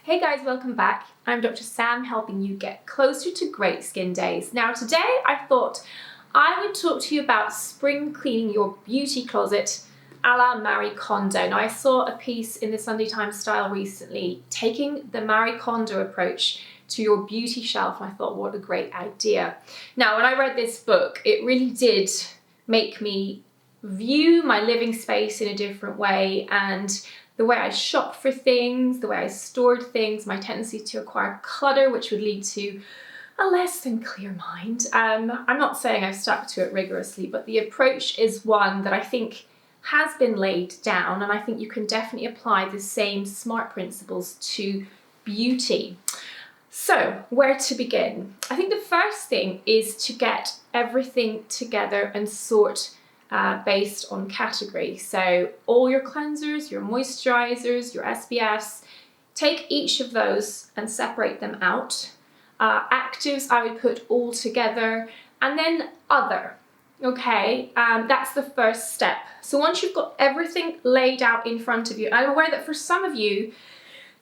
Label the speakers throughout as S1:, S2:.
S1: Hey guys, welcome back. I'm Dr. Sam, helping you get closer to great skin days. Now today I thought I would talk to you about spring cleaning your beauty closet a la Marie Kondo. Now I saw a piece in the Sunday Times Style recently taking the Marie Kondo approach to your beauty shelf, and I thought what a great idea. Now when I read this book, it really did make me view my living space in a different way, and the way I shop for things, the way I stored things, my tendency to acquire clutter, which would lead to a less than clear mind. I'm not saying I've stuck to it rigorously, but the approach is one that I think has been laid down, and I think you can definitely apply the same SMART principles to beauty. So, where to begin? I think the first thing is to get everything together and sort based on category. So all your cleansers, your moisturizers, your SPFs, take each of those and separate them out. Actives I would put all together, and then other. Okay, that's the first step. So once you've got everything laid out in front of you, I'm aware that for some of you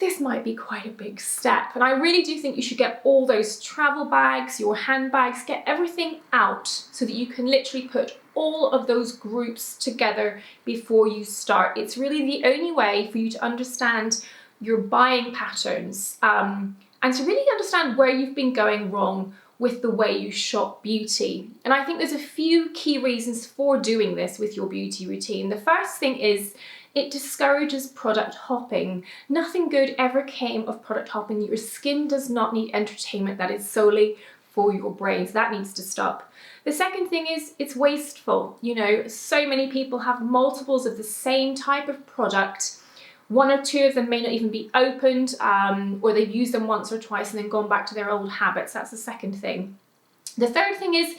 S1: this might be quite a big step, and I really do think you should get all those travel bags, your handbags, get everything out so that you can literally put all of those groups together before you start. It's really the only way for you to understand your buying patterns and to really understand where you've been going wrong with the way you shop beauty. And I think there's a few key reasons for doing this with your beauty routine. The first thing is it discourages product hopping. Nothing good ever came of product hopping. Your skin does not need entertainment that is solely for your brain. So that needs to stop. The second thing is it's wasteful. You know, so many people have multiples of the same type of product. One or two of them may not even be opened, or they've used them once or twice and then gone back to their old habits. That's the second thing. The third thing is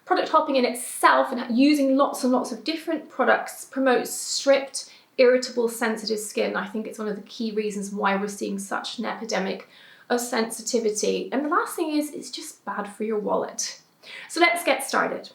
S1: product hopping in itself and using lots and lots of different products promotes stripped, irritable, sensitive skin. I think it's one of the key reasons why we're seeing such an epidemic of sensitivity. And the last thing is it's just bad for your wallet. So let's get started.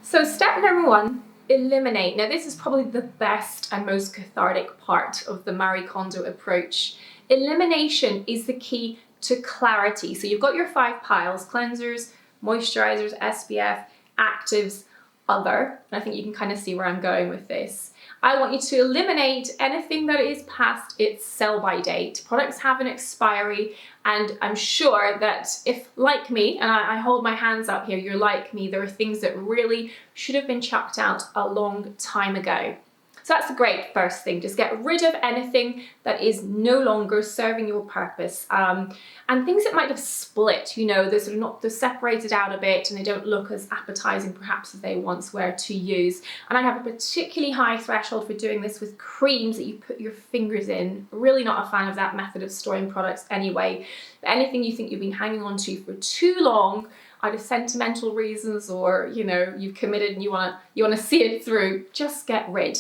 S1: So step number one, eliminate. Now this is probably the best and most cathartic part of the Marie Kondo approach. Elimination is the key to clarity. So you've got your 5 piles: cleansers, moisturizers, SPF, actives, other. And I think you can kind of see where I'm going with this. I want you to eliminate anything that is past its sell-by date. Products have an expiry, and I'm sure that if, like me, and I hold my hands up here, you're like me, there are things that really should have been chucked out a long time ago. So that's a great first thing. Just get rid of anything that is no longer serving your purpose. And things that might have split, you know, they're separated out a bit and they don't look as appetizing perhaps as they once were to use. And I have a particularly high threshold for doing this with creams that you put your fingers in. Really not a fan of that method of storing products anyway. But anything you think you've been hanging on to for too long, either sentimental reasons or, you know, you've committed and you want to see it through, just get rid.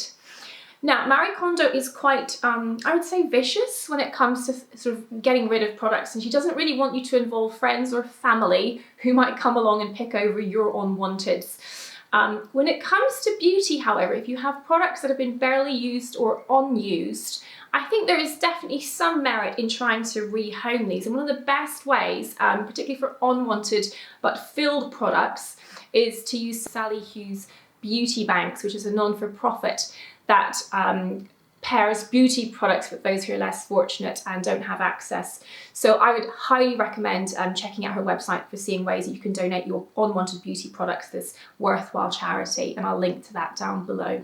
S1: Now, Marie Kondo is quite, I would say, vicious when it comes to sort of getting rid of products, and she doesn't really want you to involve friends or family who might come along and pick over your unwanteds. When it comes to beauty, however, if you have products that have been barely used or unused, I think there is definitely some merit in trying to rehome these. And one of the best ways, particularly for unwanted but filled products, is to use Sally Hughes Beauty Banks, which is a non-for-profit that pairs beauty products with those who are less fortunate and don't have access. So I would highly recommend checking out her website for seeing ways that you can donate your unwanted beauty products to this worthwhile charity, and I'll link to that down below.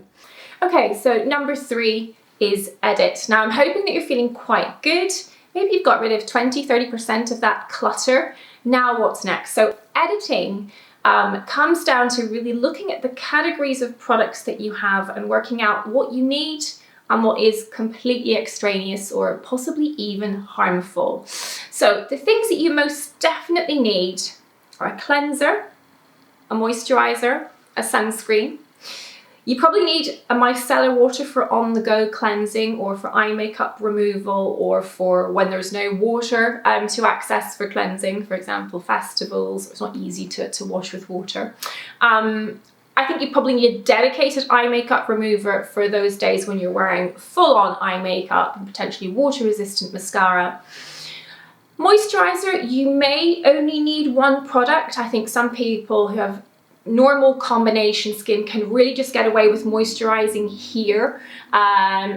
S1: Okay, so number 3 is edit. Now I'm hoping that you're feeling quite good. Maybe you've got rid of 20-30% of that clutter. Now what's next? So editing comes down to really looking at the categories of products that you have and working out what you need and what is completely extraneous or possibly even harmful. So the things that you most definitely need are a cleanser, a moisturizer, a sunscreen. You probably need a micellar water for on-the-go cleansing or for eye makeup removal or for when there's no water to access for cleansing, for example, festivals. It's not easy to wash with water. I think you probably need a dedicated eye makeup remover for those days when you're wearing full-on eye makeup and potentially water-resistant mascara. Moisturizer, you may only need one product. I think some people who have normal combination skin can really just get away with moisturizing here,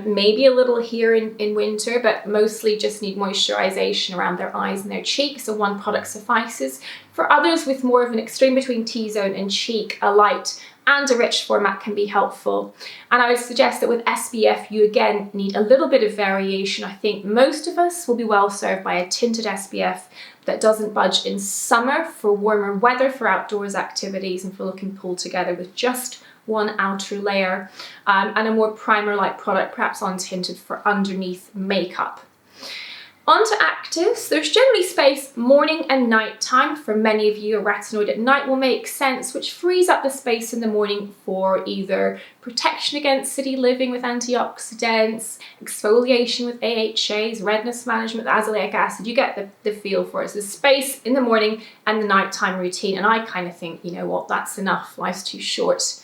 S1: maybe a little here in winter, but mostly just need moisturization around their eyes and their cheeks, so one product suffices. For others with more of an extreme between T-zone and cheek, a light and a rich format can be helpful. And I would suggest that with SPF, you again need a little bit of variation. I think most of us will be well served by a tinted SPF that doesn't budge in summer for warmer weather, for outdoors activities, and for looking pulled together with just one outer layer, and a more primer-like product, perhaps untinted for underneath makeup. Onto actives, there's generally space morning and night time. For many of you, a retinoid at night will make sense, which frees up the space in the morning for either protection against city living with antioxidants, exfoliation with AHAs, redness management with azelaic acid. You get the feel for it. So there's space in the morning and the nighttime routine, and I kind of think, you know what, that's enough, life's too short.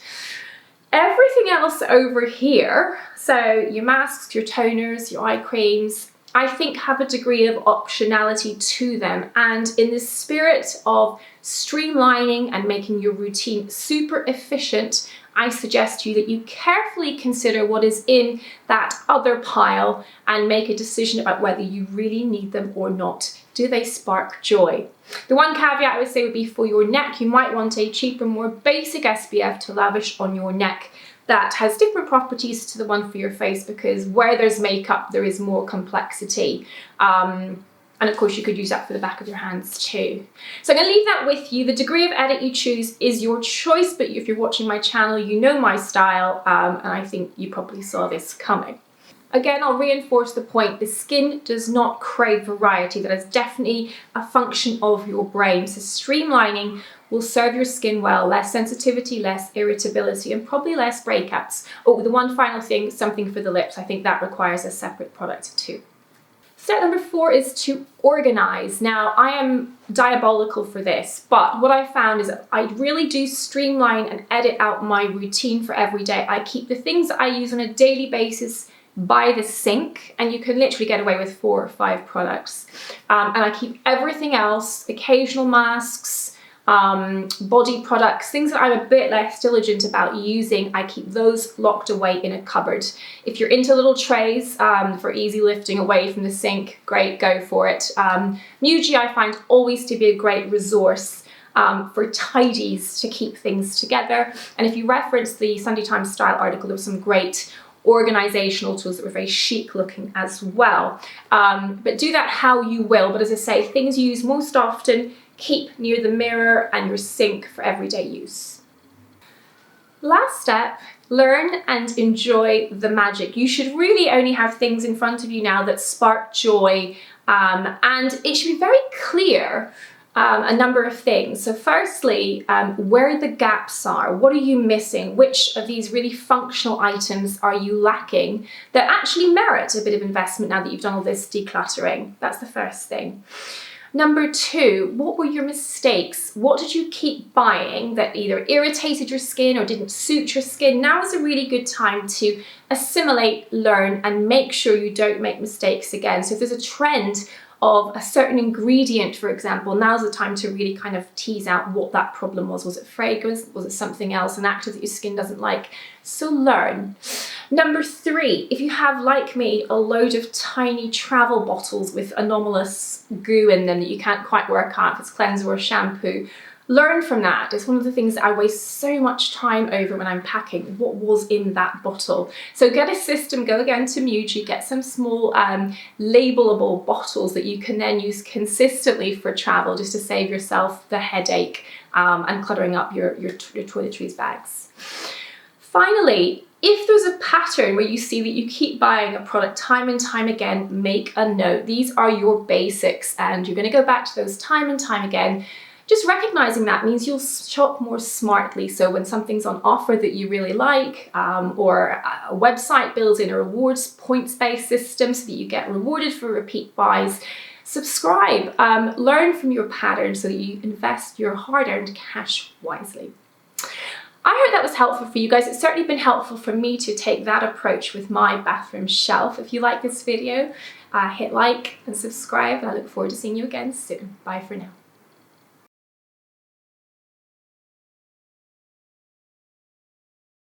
S1: Everything else over here, so your masks, your toners, your eye creams, I think have a degree of optionality to them, and in the spirit of streamlining and making your routine super efficient, I suggest to you that you carefully consider what is in that other pile and make a decision about whether you really need them or not. Do they spark joy? The one caveat I would say would be for your neck, you might want a cheaper, more basic SPF to lavish on your neck that has different properties to the one for your face, because where there's makeup, there is more complexity. And of course, you could use that for the back of your hands too. So I'm going to leave that with you. The degree of edit you choose is your choice, but if you're watching my channel, you know my style, and I think you probably saw this coming. Again, I'll reinforce the point, the skin does not crave variety. That is definitely a function of your brain. So streamlining will serve your skin well, less sensitivity, less irritability, and probably less breakouts. Oh, the one final thing, something for the lips. I think that requires a separate product too. Step number 4 is to organize. Now, I am diabolical for this, but what I found is that I really do streamline and edit out my routine for every day. I keep the things that I use on a daily basis by the sink, and you can literally get away with 4 or 5 products. And I keep everything else, occasional masks, body products, things that I'm a bit less diligent about using, I keep those locked away in a cupboard. If you're into little trays for easy lifting away from the sink, great, go for it. Muji I find always to be a great resource for tidies to keep things together. And if you reference the Sunday Times style article, there was some great organizational tools that were very chic looking as well. But do that how you will. But as I say, things you use most often, keep near the mirror and your sink for everyday use. Last step, learn and enjoy the magic. You should really only have things in front of you now that spark joy, and it should be very clear a number of things. So firstly, where the gaps are. What are you missing? Which of these really functional items are you lacking that actually merit a bit of investment now that you've done all this decluttering? That's the first thing. Number 2, what were your mistakes? What did you keep buying that either irritated your skin or didn't suit your skin? Now is a really good time to assimilate, learn, and make sure you don't make mistakes again. So if there's a trend of a certain ingredient, for example, now's the time to really kind of tease out what that problem was. Was it fragrance? Was it something else, an active that your skin doesn't like? So learn. Number 3, if you have, like me, a load of tiny travel bottles with anomalous goo in them that you can't quite work out if it's cleanser or shampoo, learn from that. It's one of the things that I waste so much time over when I'm packing. What was in that bottle? So get a system, go again to Muji, get some small labelable bottles that you can then use consistently for travel, just to save yourself the headache and cluttering up your toiletries bags. Finally, if there's a pattern where you see that you keep buying a product time and time again, make a note. These are your basics, and you're going to go back to those time and time again. Just recognizing that means you'll shop more smartly. So when something's on offer that you really like, or a website builds in a rewards points-based system so that you get rewarded for repeat buys, subscribe, learn from your patterns so that you invest your hard-earned cash wisely. I hope that was helpful for you guys. It's certainly been helpful for me to take that approach with my bathroom shelf. If you like this video, Hit like and subscribe, and I look forward to seeing you again soon. Bye for now.